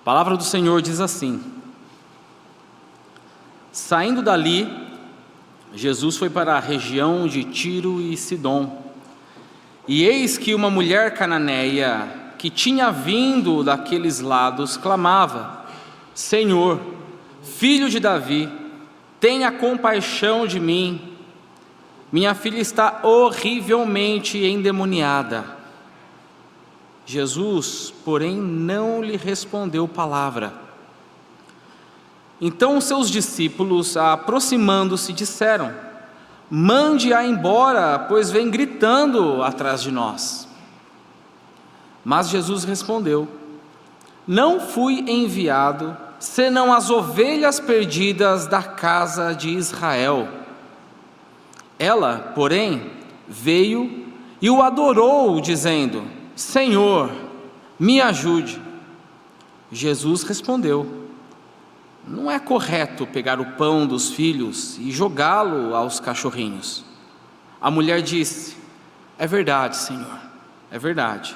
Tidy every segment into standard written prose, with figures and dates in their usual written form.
A palavra do Senhor diz assim: saindo dali, Jesus foi para a região de Tiro e Sidom. E eis que uma mulher cananeia, que tinha vindo daqueles lados, clamava: Senhor, filho de Davi, tenha compaixão de mim. Minha filha está horrivelmente endemoniada. Jesus, porém, não lhe respondeu palavra. Então os seus discípulos, aproximando-se, disseram: mande-a embora, pois vem gritando atrás de nós. Mas Jesus respondeu: não fui enviado, senão as ovelhas perdidas da casa de Israel. Ela, porém, veio e o adorou, dizendo: Senhor, me ajude. Jesus respondeu: não é correto pegar o pão dos filhos e jogá-lo aos cachorrinhos. A mulher disse: é verdade, Senhor, é verdade,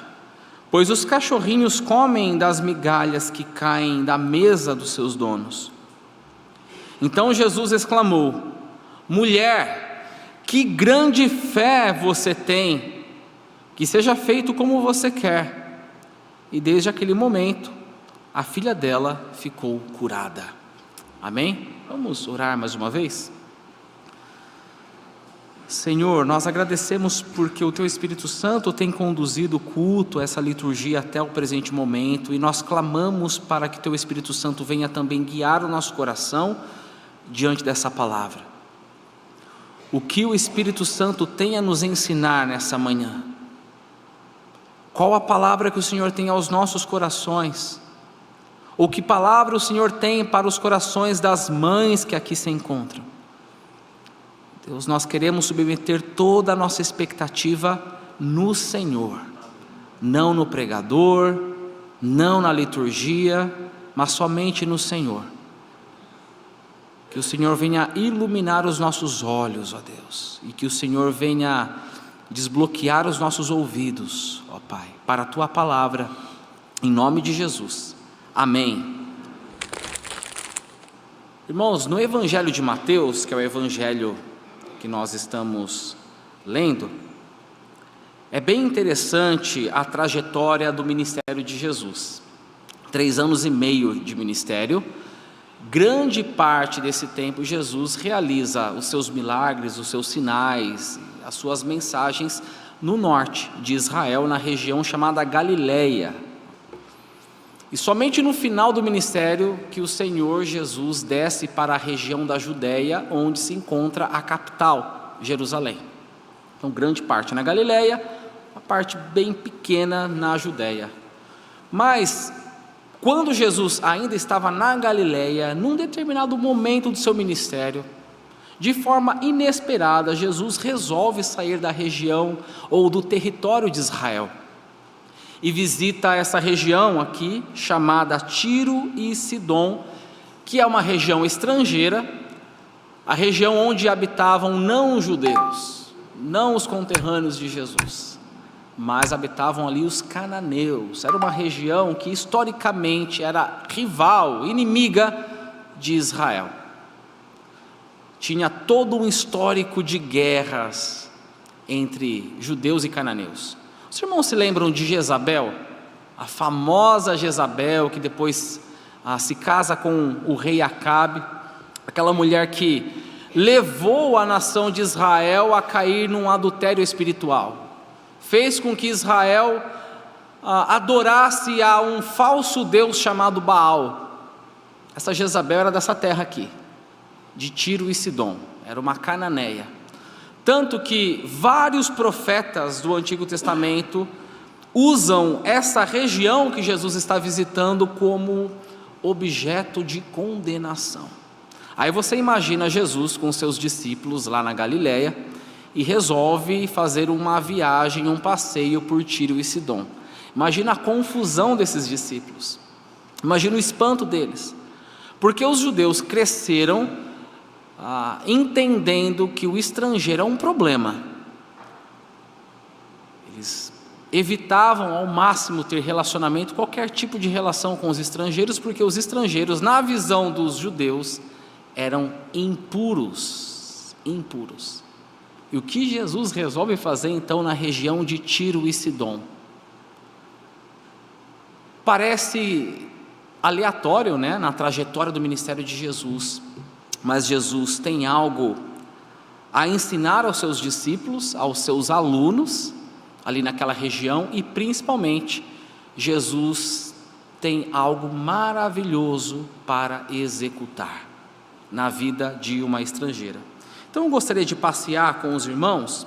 pois os cachorrinhos comem das migalhas que caem da mesa dos seus donos. Então Jesus exclamou: mulher, que grande fé você tem! Que seja feito como você quer. E desde aquele momento, a filha dela ficou curada. Amém? Vamos orar mais uma vez? Senhor, nós agradecemos porque o Teu Espírito Santo tem conduzido o culto, essa liturgia até o presente momento, e nós clamamos para que Teu Espírito Santo venha também guiar o nosso coração diante dessa palavra. O que o Espírito Santo tem a nos ensinar nessa manhã? Qual a palavra que o Senhor tem aos nossos corações? Ou que palavra o Senhor tem para os corações das mães que aqui se encontram? Deus, nós queremos submeter toda a nossa expectativa no Senhor, não no pregador, não na liturgia, mas somente no Senhor. Que o Senhor venha iluminar os nossos olhos, ó Deus, e que o Senhor venha desbloquear os nossos ouvidos, ó Pai, para a Tua palavra, em nome de Jesus, amém. Irmãos, no Evangelho de Mateus, que é o Evangelho que nós estamos lendo, é bem interessante a trajetória do ministério de Jesus. 3 anos e meio de ministério. Grande parte desse tempo Jesus realiza os seus milagres, os seus sinais, as suas mensagens no norte de Israel, na região chamada Galileia. E somente no final do ministério que o Senhor Jesus desce para a região da Judeia, onde se encontra a capital, Jerusalém. Então, grande parte na Galileia, uma parte bem pequena na Judeia. Mas quando Jesus ainda estava na Galileia, num determinado momento do seu ministério, de forma inesperada, Jesus resolve sair da região ou do território de Israel e visita essa região aqui, chamada Tiro e Sidom, que é uma região estrangeira, a região onde habitavam não os judeus, não os conterrâneos de Jesus, mas habitavam ali os cananeus. Era uma região que historicamente era rival, inimiga de Israel. Tinha todo um histórico de guerras entre judeus e cananeus. Os irmãos se lembram de Jezabel? A famosa Jezabel, que depois se casa com o rei Acabe, aquela mulher que levou a nação de Israel a cair num adultério espiritual. Fez com que Israel adorasse a um falso deus chamado Baal. Essa Jezabel era dessa terra aqui, de Tiro e Sidom, era uma cananeia. Tanto que vários profetas do Antigo Testamento usam essa região que Jesus está visitando como objeto de condenação. Aí você imagina Jesus com seus discípulos lá na Galileia e resolve fazer uma viagem, um passeio por Tiro e Sidom. Imagina a confusão desses discípulos, imagina o espanto deles, porque os judeus cresceram entendendo que o estrangeiro é um problema. Eles evitavam ao máximo ter relacionamento, qualquer tipo de relação com os estrangeiros, porque os estrangeiros, na visão dos judeus, eram impuros. E o que Jesus resolve fazer então na região de Tiro e Sidom? Parece aleatório, né, na trajetória do ministério de Jesus, mas Jesus tem algo a ensinar aos seus discípulos, aos seus alunos, ali naquela região, e principalmente, Jesus tem algo maravilhoso para executar na vida de uma estrangeira. Então eu gostaria de passear com os irmãos,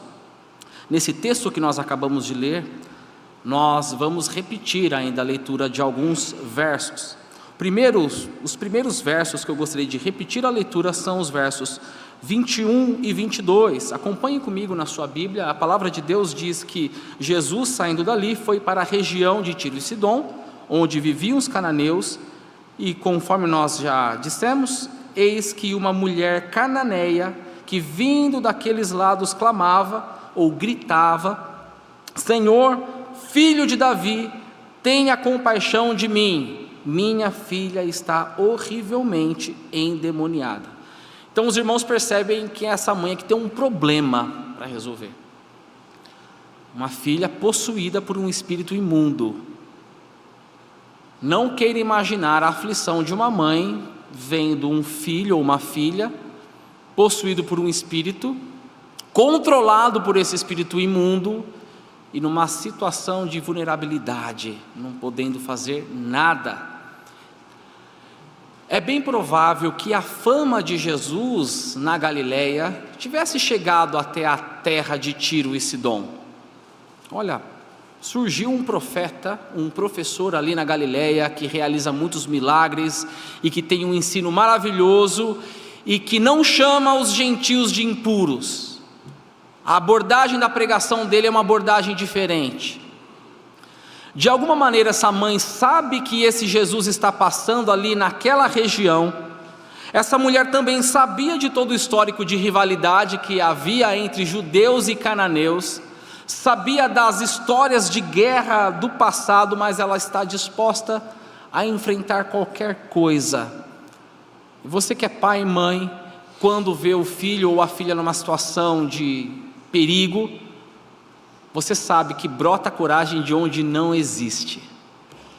nesse texto que nós acabamos de ler. Nós vamos repetir ainda a leitura de alguns versos. Os primeiros versos que eu gostaria de repetir a leitura são os versos 21 e 22, acompanhe comigo na sua Bíblia. A palavra de Deus diz que Jesus, saindo dali, foi para a região de Tiro e Sidom, onde viviam os cananeus, e conforme nós já dissemos, eis que uma mulher cananeia, que vindo daqueles lados clamava, ou gritava: Senhor, filho de Davi, tenha compaixão de mim, minha filha está horrivelmente endemoniada. Então os irmãos percebem que essa mãe aqui tem um problema para resolver. Uma filha possuída por um espírito imundo. Não queira imaginar a aflição de uma mãe vendo um filho ou uma filha possuído por um espírito, controlado por esse espírito imundo, e numa situação de vulnerabilidade, não podendo fazer nada. É bem provável que a fama de Jesus na Galileia tivesse chegado até a terra de Tiro e Sidom. Olha, surgiu um profeta, um professor ali na Galileia, que realiza muitos milagres, e que tem um ensino maravilhoso, e que não chama os gentios de impuros. A abordagem da pregação dele é uma abordagem diferente. De alguma maneira essa mãe sabe que esse Jesus está passando ali naquela região. Essa mulher também sabia de todo o histórico de rivalidade que havia entre judeus e cananeus, sabia das histórias de guerra do passado, mas ela está disposta a enfrentar qualquer coisa. Você que é pai e mãe, quando vê o filho ou a filha numa situação de perigo, você sabe que brota coragem de onde não existe.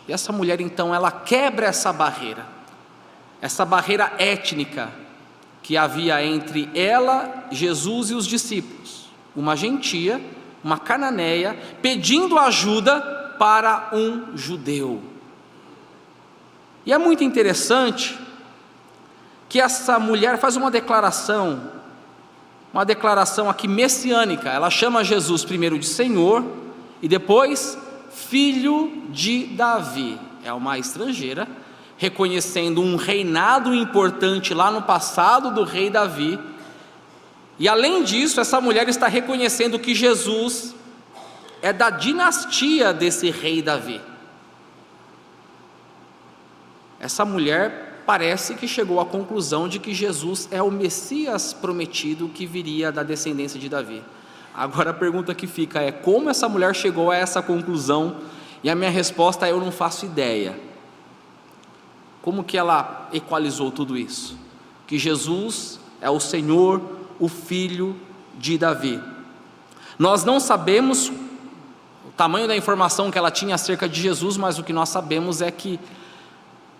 E essa mulher então, ela quebra essa barreira étnica que havia entre ela, Jesus e os discípulos. Uma gentia, uma cananeia, pedindo ajuda para um judeu. E é muito interessante que essa mulher faz uma declaração aqui messiânica. Ela chama Jesus primeiro de Senhor e depois filho de Davi. É uma estrangeira reconhecendo um reinado importante lá no passado do rei Davi, e além disso essa mulher está reconhecendo que Jesus é da dinastia desse rei Davi. Essa mulher parece que chegou à conclusão de que Jesus é o Messias prometido que viria da descendência de Davi. Agora a pergunta que fica é: como essa mulher chegou a essa conclusão? E a minha resposta é: eu não faço ideia. Como que ela equalizou tudo isso? Que Jesus é o Senhor, o Filho de Davi. Nós não sabemos o tamanho da informação que ela tinha acerca de Jesus, mas o que nós sabemos é que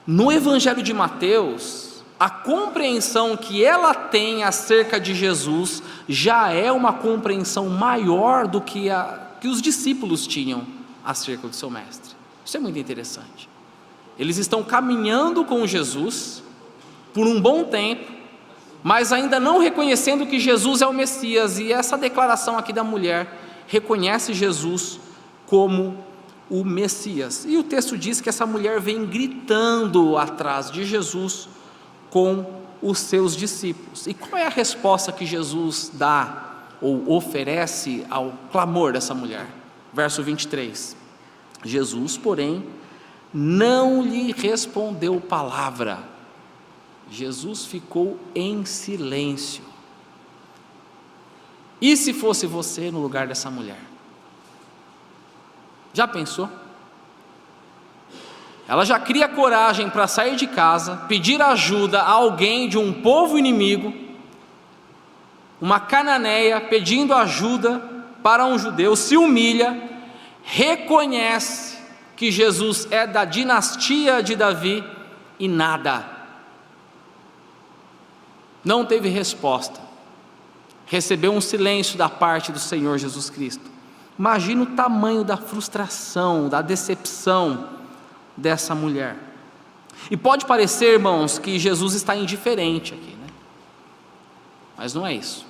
no Evangelho de Mateus, a compreensão que ela tem acerca de Jesus já é uma compreensão maior do que os discípulos tinham acerca do seu mestre. Isso é muito interessante. Eles estão caminhando com Jesus por um bom tempo, mas ainda não reconhecendo que Jesus é o Messias, e essa declaração aqui da mulher reconhece Jesus como o Messias. E o texto diz que essa mulher vem gritando atrás de Jesus com os seus discípulos. E qual é a resposta que Jesus dá ou oferece ao clamor dessa mulher? Verso 23. Jesus, porém, não lhe respondeu palavra. Jesus ficou em silêncio. E se fosse você no lugar dessa mulher? Já pensou? Ela já cria coragem para sair de casa, pedir ajuda a alguém de um povo inimigo, uma cananeia pedindo ajuda para um judeu, se humilha, reconhece que Jesus é da dinastia de Davi e nada. Não teve resposta. Recebeu um silêncio da parte do Senhor Jesus Cristo. Imagina o tamanho da frustração, da decepção dessa mulher. E pode parecer, irmãos, que Jesus está indiferente aqui, né? Mas não é isso.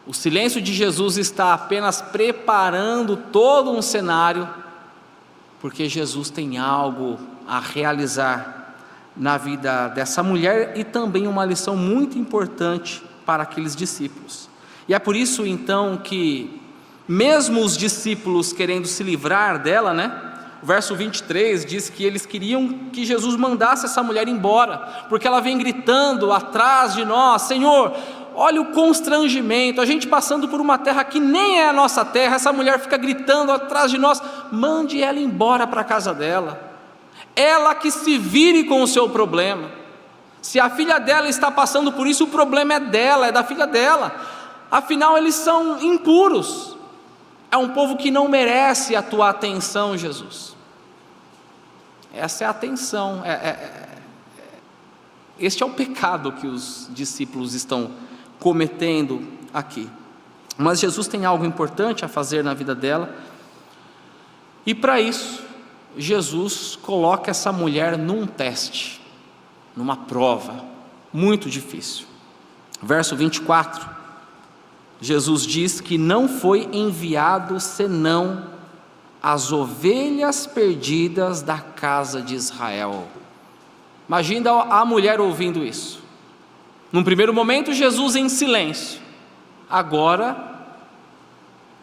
O silêncio de Jesus está apenas preparando todo um cenário, porque Jesus tem algo a realizar na vida dessa mulher e também uma lição muito importante para aqueles discípulos. E é por isso então que, mesmo os discípulos querendo se livrar dela, né? O verso 23 diz que eles queriam que Jesus mandasse essa mulher embora, porque ela vem gritando atrás de nós: Senhor, olha o constrangimento, a gente passando por uma terra que nem é a nossa terra, essa mulher fica gritando atrás de nós, mande ela embora para a casa dela, ela que se vire com o seu problema. Se a filha dela está passando por isso, o problema é dela, é da filha dela, afinal eles são impuros. É um povo que não merece a tua atenção, Jesus. Essa é a atenção, este é o pecado que os discípulos estão cometendo aqui. Mas Jesus tem algo importante a fazer na vida dela, e para isso, Jesus coloca essa mulher num teste, numa prova muito difícil. Verso 24. Jesus diz que não foi enviado senão as ovelhas perdidas da casa de Israel. Imagina a mulher ouvindo isso. Num primeiro momento, Jesus em silêncio. Agora,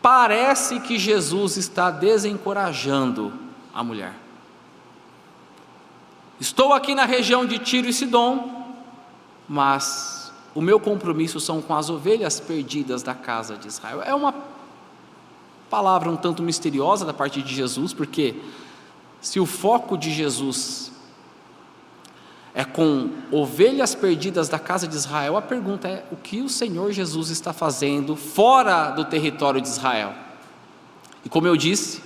parece que Jesus está desencorajando a mulher. Estou aqui na região de Tiro e Sidom, mas o meu compromisso são com as ovelhas perdidas da casa de Israel. É uma palavra um tanto misteriosa da parte de Jesus, porque se o foco de Jesus é com ovelhas perdidas da casa de Israel, a pergunta é: o que o Senhor Jesus está fazendo fora do território de Israel? E como eu disse,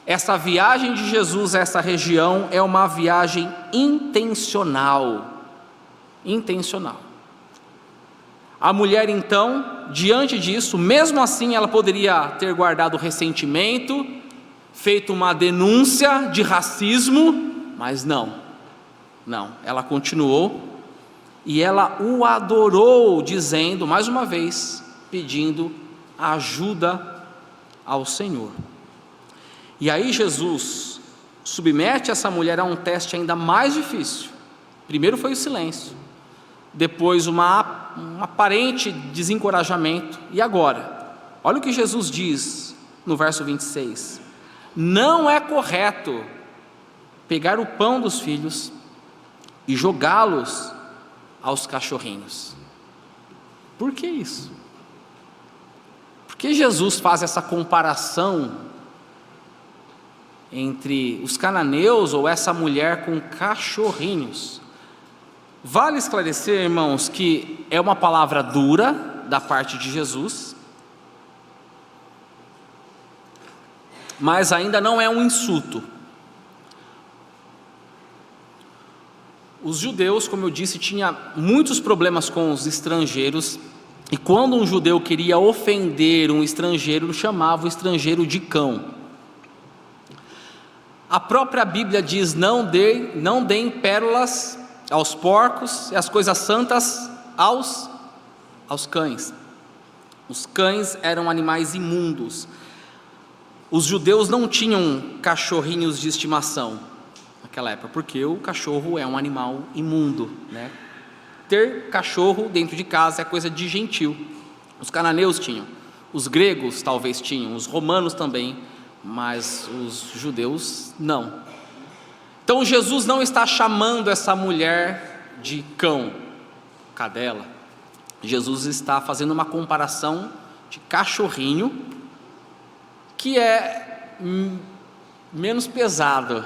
essa viagem de Jesus a essa região é uma viagem intencional. A mulher então, diante disso, mesmo assim ela poderia ter guardado ressentimento, feito uma denúncia de racismo, mas não, ela continuou e ela o adorou, dizendo, mais uma vez, pedindo ajuda ao Senhor. E aí Jesus submete essa mulher a um teste ainda mais difícil. Primeiro foi o silêncio, depois um aparente desencorajamento, e agora, olha o que Jesus diz no verso 26, não é correto pegar o pão dos filhos e jogá-los aos cachorrinhos. Por que isso? Por que Jesus faz essa comparação entre os cananeus ou essa mulher com cachorrinhos? Vale esclarecer, irmãos, que é uma palavra dura da parte de Jesus, mas ainda não é um insulto. Os judeus, como eu disse, tinham muitos problemas com os estrangeiros, e quando um judeu queria ofender um estrangeiro, chamava o estrangeiro de cão. A própria Bíblia diz: não deem pérolas aos porcos e as coisas santas aos cães. Os cães eram animais imundos. Os judeus não tinham cachorrinhos de estimação naquela época, porque o cachorro é um animal imundo, né? Ter cachorro dentro de casa é coisa de gentil. Os cananeus tinham, os gregos talvez tinham, os romanos também, mas os judeus não. Então Jesus não está chamando essa mulher de cão, cadela. Jesus está fazendo uma comparação de cachorrinho, que é menos pesado.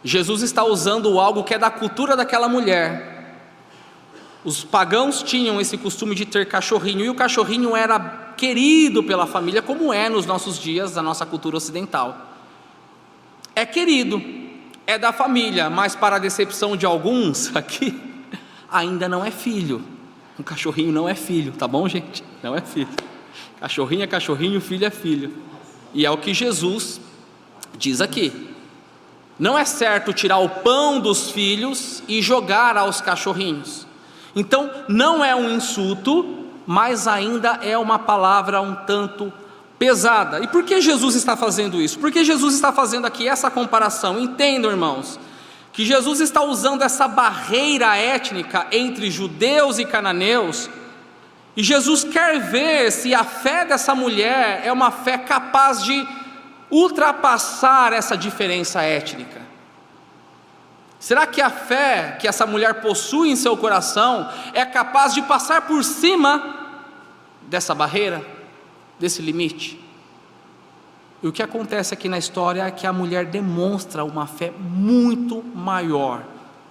Jesus está usando algo que é da cultura daquela mulher. Os pagãos tinham esse costume de ter cachorrinho, e o cachorrinho era querido pela família, como é nos nossos dias, da nossa cultura ocidental. É querido, é da família, mas para a decepção de alguns aqui, ainda não é filho. Um cachorrinho não é filho, tá bom, gente? Não é filho. Cachorrinho é cachorrinho, filho é filho. E é o que Jesus diz aqui. Não é certo tirar o pão dos filhos e jogar aos cachorrinhos. Então, não é um insulto, mas ainda é uma palavra um tanto pesada. E por que Jesus está fazendo isso? Porque Jesus está fazendo aqui essa comparação. Entendam, irmãos, que Jesus está usando essa barreira étnica entre judeus e cananeus, e Jesus quer ver se a fé dessa mulher é uma fé capaz de ultrapassar essa diferença étnica. Será que a fé que essa mulher possui em seu coração é capaz de passar por cima dessa barreira, desse limite? E o que acontece aqui na história é que a mulher demonstra uma fé muito maior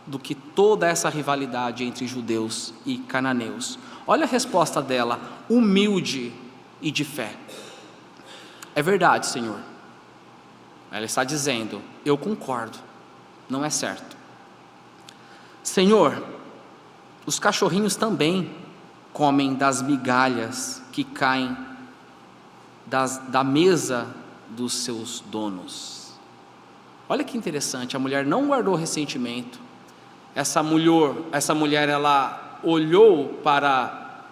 do que toda essa rivalidade entre judeus e cananeus. Olha a resposta dela, humilde e de fé. É verdade, Senhor. Ela está dizendo, eu concordo, não é certo. Senhor, os cachorrinhos também comem das migalhas que caem da mesa dos seus donos. Olha que interessante, a mulher não guardou ressentimento. Essa mulher ela olhou para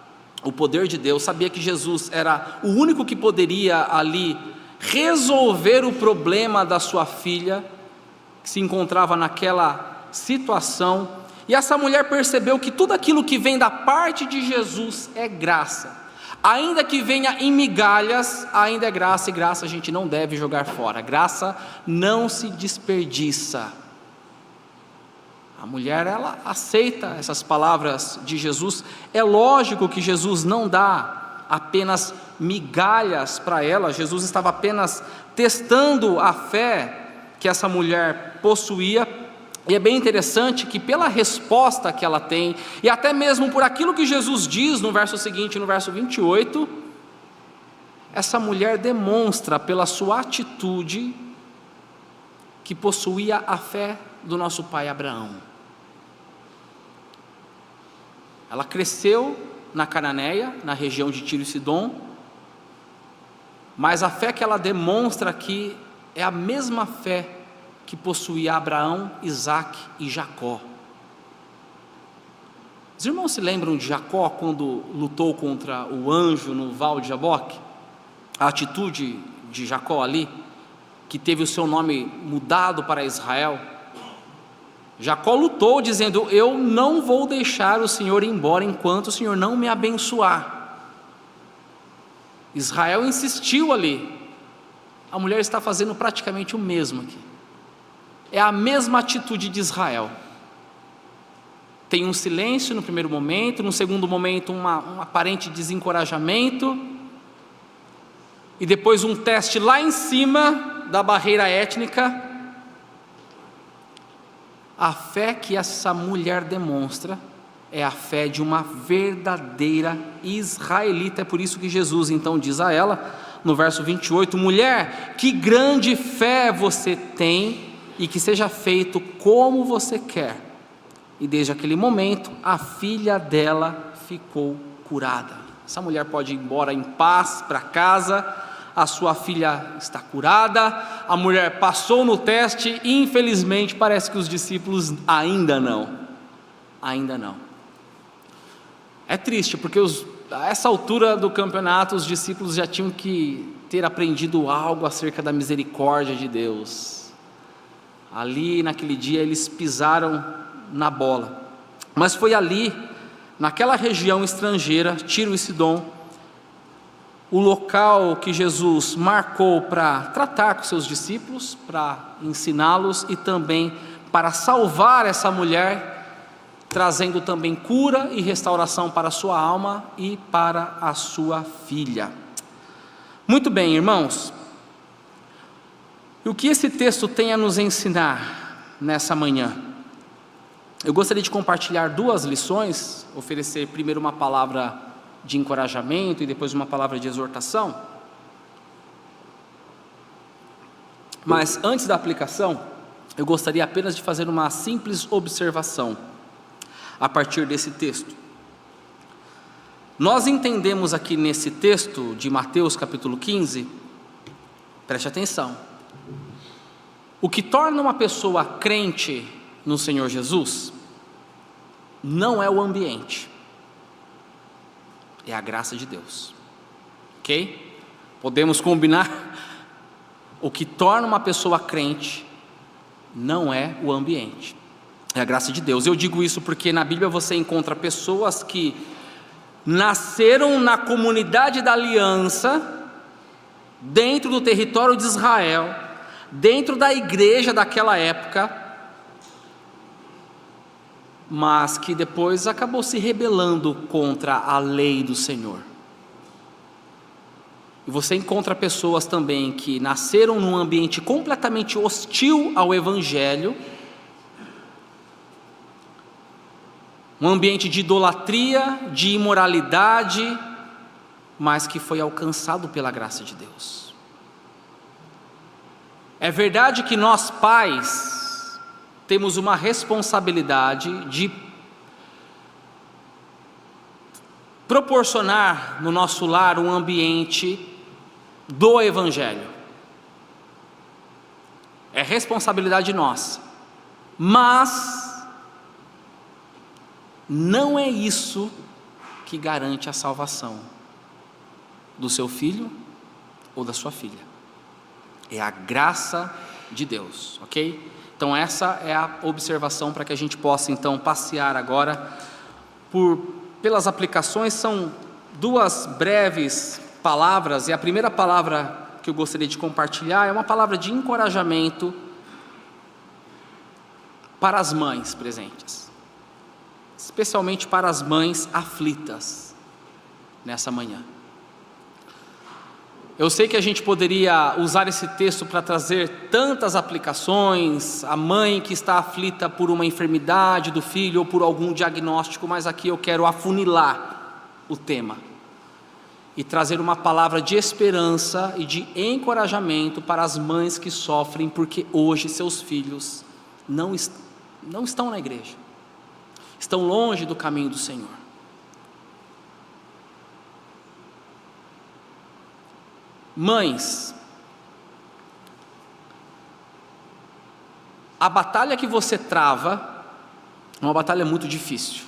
o poder de Deus, sabia que Jesus era o único que poderia ali resolver o problema da sua filha, que se encontrava naquela situação. E essa mulher percebeu que tudo aquilo que vem da parte de Jesus é graça. Ainda que venha em migalhas, ainda é graça, e graça a gente não deve jogar fora. Graça não se desperdiça. A mulher, ela aceita essas palavras de Jesus. É lógico que Jesus não dá apenas migalhas para ela. Jesus estava apenas testando a fé que essa mulher possuía. E é bem interessante que pela resposta que ela tem, e até mesmo por aquilo que Jesus diz no verso seguinte, no verso 28, essa mulher demonstra pela sua atitude que possuía a fé do nosso pai Abraão. Ela cresceu na Cananéia, na região de Tiro e Sidom, mas a fé que ela demonstra aqui é a mesma fé que possuía Abraão, Isaque e Jacó. Os irmãos se lembram de Jacó quando lutou contra o anjo no Val de Jaboque? A atitude de Jacó ali, que teve o seu nome mudado para Israel. Jacó lutou dizendo, eu não vou deixar o Senhor ir embora enquanto o Senhor não me abençoar. Israel insistiu ali. A mulher está fazendo praticamente o mesmo aqui. É a mesma atitude de Israel. Tem um silêncio no primeiro momento, no segundo momento um aparente desencorajamento, e depois um teste lá em cima da barreira étnica. A fé que essa mulher demonstra é a fé de uma verdadeira israelita. É por isso que Jesus então diz a ela, no verso 28, mulher, que grande fé você tem, e que seja feito como você quer. E desde aquele momento, a filha dela ficou curada. Essa mulher pode ir embora em paz para casa, a sua filha está curada, a mulher passou no teste, e infelizmente parece que os discípulos ainda não. É triste, porque a essa altura do campeonato, os discípulos já tinham que ter aprendido algo acerca da misericórdia de Deus. Ali naquele dia eles pisaram na bola, mas foi ali, naquela região estrangeira, Tiro e Sidom, o local que Jesus marcou para tratar com seus discípulos, para ensiná-los e também para salvar essa mulher, trazendo também cura e restauração para a sua alma e para a sua filha. Muito bem, irmãos, E o que esse texto tem a nos ensinar nessa manhã? Eu gostaria de compartilhar duas lições, oferecer primeiro uma palavra de encorajamento e depois uma palavra de exortação. Mas antes da aplicação, eu gostaria apenas de fazer uma simples observação a partir desse texto. Nós entendemos aqui nesse texto de Mateus capítulo 15, preste atenção, o que torna uma pessoa crente no Senhor Jesus não é o ambiente, é a graça de Deus, ok? Podemos combinar? O que torna uma pessoa crente não é o ambiente, é a graça de Deus. Eu digo isso porque na Bíblia você encontra pessoas que nasceram na comunidade da aliança, dentro do território de Israel, dentro da igreja daquela época, mas que depois acabou se rebelando contra a lei do Senhor. E você encontra pessoas também que nasceram num ambiente completamente hostil ao Evangelho, um ambiente de idolatria, de imoralidade, mas que foi alcançado pela graça de Deus. É verdade que nós pais temos uma responsabilidade de proporcionar no nosso lar um ambiente do Evangelho. É responsabilidade nossa, mas não é isso que garante a salvação do seu filho ou da sua filha. É a graça de Deus, ok? Então essa é a observação para que a gente possa então passear agora pelas aplicações. São duas breves palavras, e a primeira palavra que eu gostaria de compartilhar é uma palavra de encorajamento para as mães presentes, especialmente para as mães aflitas nessa manhã. Eu sei que a gente poderia usar esse texto para trazer tantas aplicações, a mãe que está aflita por uma enfermidade do filho ou por algum diagnóstico, mas aqui eu quero afunilar o tema e trazer uma palavra de esperança e de encorajamento para as mães que sofrem porque hoje seus filhos não estão na igreja, estão longe do caminho do Senhor. Mães, a batalha que você trava é uma batalha muito difícil,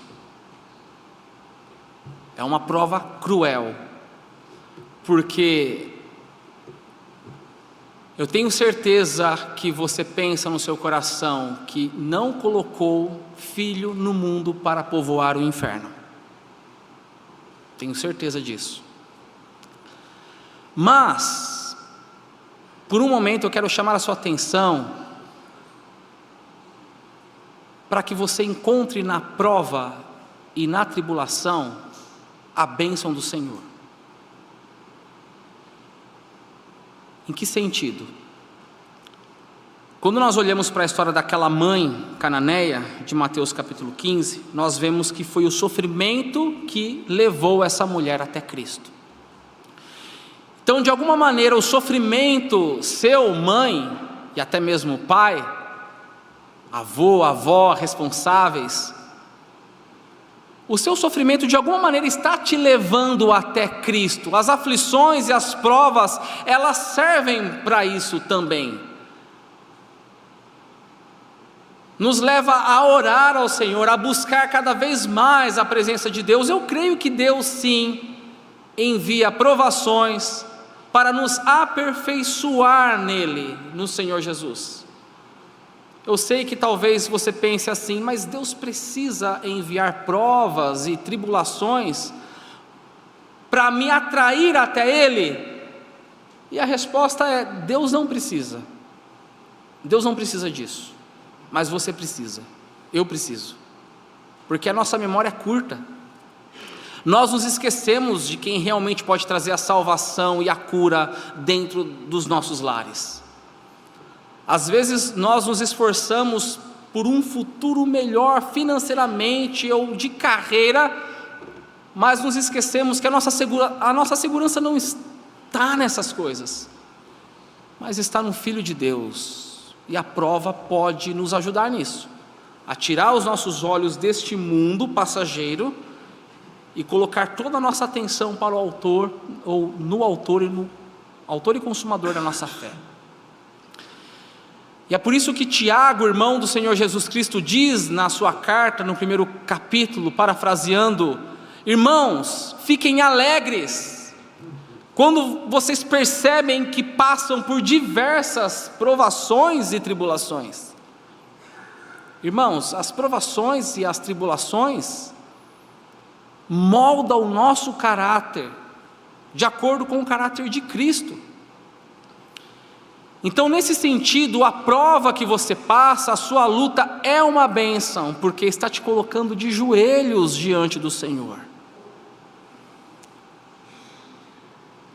é uma prova cruel, porque eu tenho certeza que você pensa no seu coração que não colocou filho no mundo para povoar o inferno, tenho certeza disso. Mas, por um momento eu quero chamar a sua atenção para que você encontre na prova e na tribulação a bênção do Senhor. Em que sentido? Quando nós olhamos para a história daquela mãe cananeia de Mateus capítulo 15, nós vemos que foi o sofrimento que levou essa mulher até Cristo. Então, de alguma maneira, o sofrimento, seu, mãe, e até mesmo pai, avô, avó, responsáveis, o seu sofrimento de alguma maneira está te levando até Cristo. As aflições e as provas, elas servem para isso também. Nos leva a orar ao Senhor, a buscar cada vez mais a presença de Deus. Eu creio que Deus sim envia provações para nos aperfeiçoar nele, no Senhor Jesus. Eu sei que talvez você pense assim, mas Deus precisa enviar provas e tribulações para me atrair até Ele? E a resposta é: Deus não precisa. Deus não precisa disso, mas você precisa, eu preciso, porque a nossa memória é curta. Nós nos esquecemos de quem realmente pode trazer a salvação e a cura dentro dos nossos lares. Às vezes nós nos esforçamos por um futuro melhor financeiramente ou de carreira, mas nos esquecemos que a nossa segurança não está nessas coisas, mas está no Filho de Deus, e a prova pode nos ajudar nisso, a tirar os nossos olhos deste mundo passageiro e colocar toda a nossa atenção para o autor, ou no autor e consumador da nossa fé. E é por isso que Tiago, irmão do Senhor Jesus Cristo, diz na sua carta, no primeiro capítulo, parafraseando: irmãos, fiquem alegres quando vocês percebem que passam por diversas provações e tribulações. Irmãos, as provações e as tribulações moldam o nosso caráter de acordo com o caráter de Cristo. Então, nesse sentido, a prova que você passa, a sua luta é uma bênção, porque está te colocando de joelhos diante do Senhor.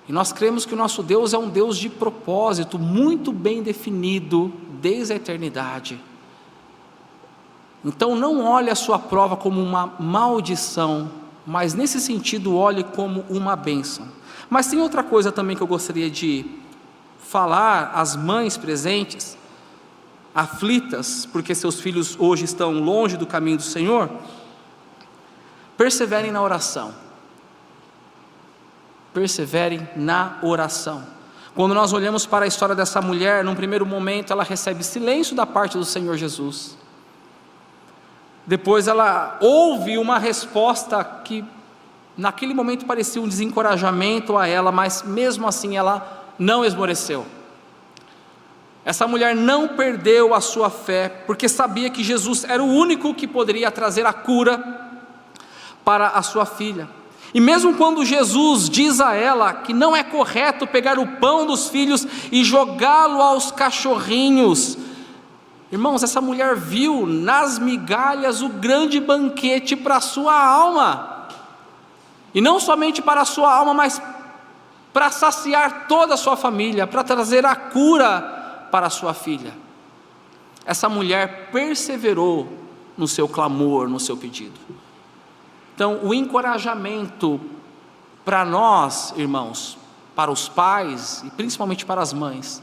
E nós cremos que o nosso Deus é um Deus de propósito, muito bem definido desde a eternidade. Então não olhe a sua prova como uma maldição, mas nesse sentido olhe como uma bênção. Mas tem outra coisa também que eu gostaria de falar às mães presentes, aflitas, porque seus filhos hoje estão longe do caminho do Senhor. Perseverem na oração. Perseverem na oração. Quando nós olhamos para a história dessa mulher, num primeiro momento ela recebe silêncio da parte do Senhor Jesus. Depois ela ouve uma resposta que naquele momento parecia um desencorajamento a ela, mas mesmo assim ela não esmoreceu. Essa mulher não perdeu a sua fé, porque sabia que Jesus era o único que poderia trazer a cura para a sua filha. E mesmo quando Jesus diz a ela que não é correto pegar o pão dos filhos e jogá-lo aos cachorrinhos, irmãos, essa mulher viu nas migalhas o grande banquete para a sua alma, e não somente para a sua alma, mas para saciar toda a sua família, para trazer a cura para a sua filha. Essa mulher perseverou no seu clamor, no seu pedido. Então, o encorajamento para nós, irmãos, para os pais e principalmente para as mães: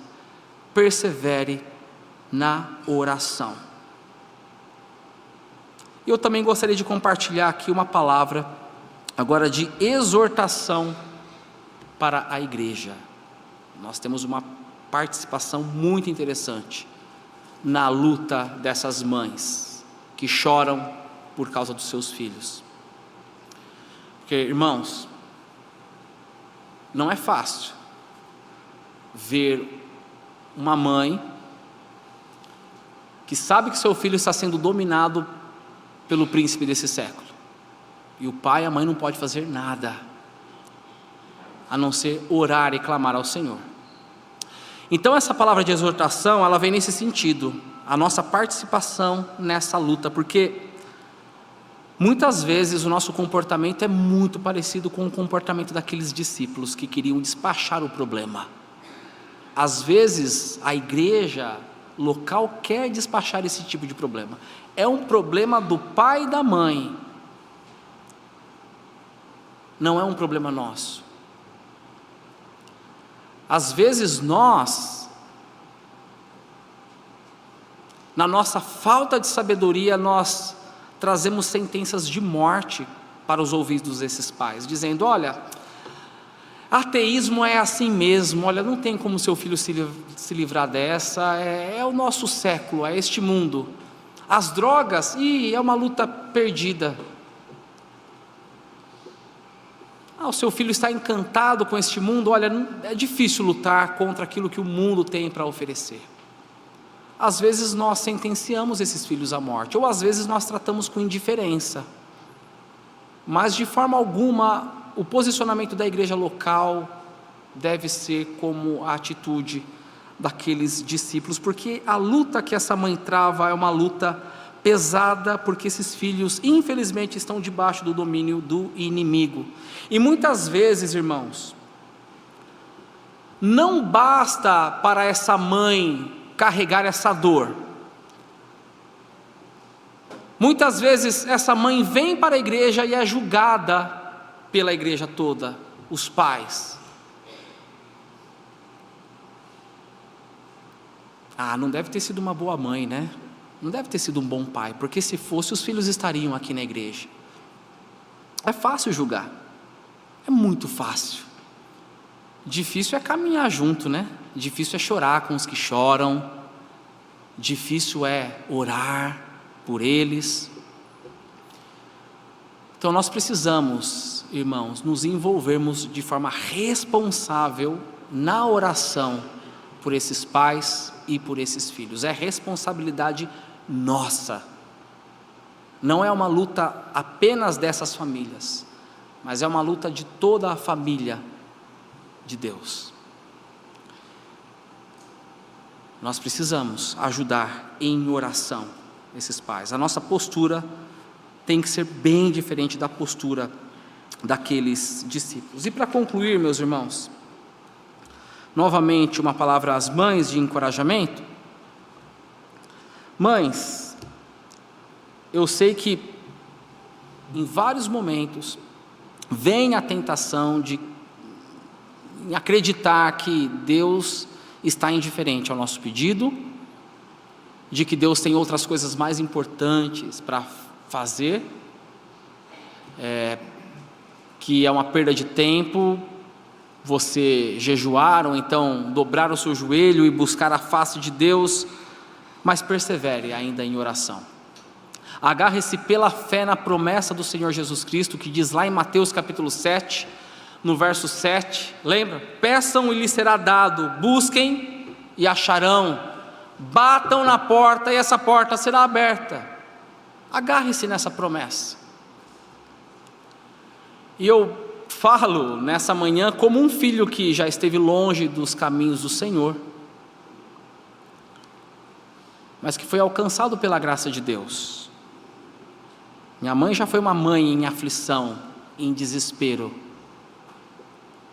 persevere na oração. Eu também gostaria de compartilhar aqui uma palavra agora de exortação para a igreja. Nós temos uma participação muito interessante na luta dessas mães que choram por causa dos seus filhos. Porque, irmãos, não é fácil ver uma mãe que sabe que seu filho está sendo dominado pelo príncipe desse século, e o pai e a mãe não podem fazer nada a não ser orar e clamar ao Senhor. Então essa palavra de exortação, ela vem nesse sentido, a nossa participação nessa luta, porque muitas vezes o nosso comportamento é muito parecido com o comportamento daqueles discípulos que queriam despachar o problema. Às vezes a igreja local quer despachar esse tipo de problema. É um problema do pai e da mãe, não é um problema nosso. Às vezes nós, na nossa falta de sabedoria, nós trazemos sentenças de morte para os ouvidos desses pais, dizendo: olha, ateísmo é assim mesmo, olha, não tem como seu filho se livrar dessa, é o nosso século, é este mundo. As drogas, é uma luta perdida. O seu filho está encantado com este mundo, olha, é difícil lutar contra aquilo que o mundo tem para oferecer. Às vezes nós sentenciamos esses filhos à morte, ou às vezes nós tratamos com indiferença, mas de forma alguma o posicionamento da igreja local deve ser como a atitude daqueles discípulos, porque a luta que essa mãe trava é uma luta pesada, porque esses filhos infelizmente estão debaixo do domínio do inimigo. E muitas vezes, irmãos, não basta para essa mãe carregar essa dor. Muitas vezes essa mãe vem para a igreja e é julgada pela igreja toda, os pais. Não deve ter sido uma boa mãe, né? Não deve ter sido um bom pai, porque se fosse, os filhos estariam aqui na igreja. É fácil julgar, é muito fácil. Difícil é caminhar junto, né? Difícil é chorar com os que choram, difícil é orar por eles. Então nós precisamos, irmãos, nos envolvermos de forma responsável na oração por esses pais e por esses filhos. É responsabilidade nossa. Não é uma luta apenas dessas famílias, mas é uma luta de toda a família de Deus. Nós precisamos ajudar em oração esses pais. A nossa postura tem que ser bem diferente da postura daqueles discípulos. E para concluir, meus irmãos, novamente uma palavra às mães de encorajamento. Mães, eu sei que em vários momentos vem a tentação de acreditar que Deus está indiferente ao nosso pedido, de que Deus tem outras coisas mais importantes para fazer, que é uma perda de tempo você jejuar, ou então dobrar o seu joelho e buscar a face de Deus, mas persevere ainda em oração. Agarre-se pela fé na promessa do Senhor Jesus Cristo, que diz lá em Mateus capítulo 7, no verso 7, lembra? Peçam e lhes será dado, busquem e acharão, batam na porta e essa porta será aberta. Agarre-se nessa promessa. E eu falo nessa manhã como um filho que já esteve longe dos caminhos do Senhor, mas que foi alcançado pela graça de Deus. Minha mãe já foi uma mãe em aflição, em desespero,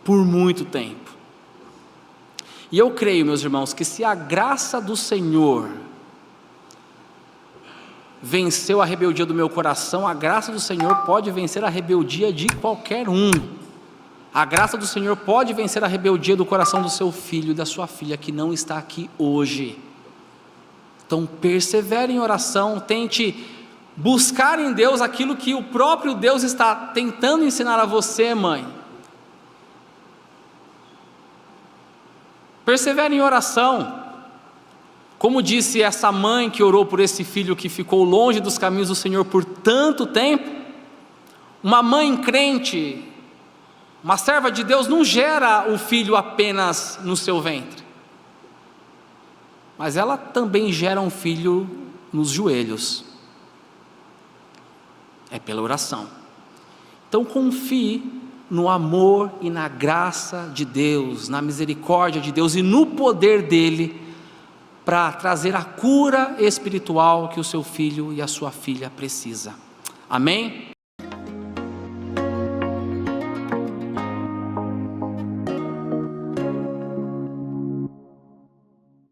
por muito tempo. E eu creio, meus irmãos, que se a graça do Senhor venceu a rebeldia do meu coração, a graça do Senhor pode vencer a rebeldia de qualquer um. A graça do Senhor pode vencer a rebeldia do coração do seu filho e da sua filha que não está aqui hoje. Então persevere em oração, tente buscar em Deus aquilo que o próprio Deus está tentando ensinar a você, mãe. Persevere em oração. Como disse essa mãe que orou por esse filho que ficou longe dos caminhos do Senhor por tanto tempo, uma mãe crente, uma serva de Deus, não gera o filho apenas no seu ventre, mas ela também gera um filho nos joelhos. É pela oração. Então confie no amor e na graça de Deus, na misericórdia de Deus e no poder dele para trazer a cura espiritual que o seu filho e a sua filha precisa. Amém?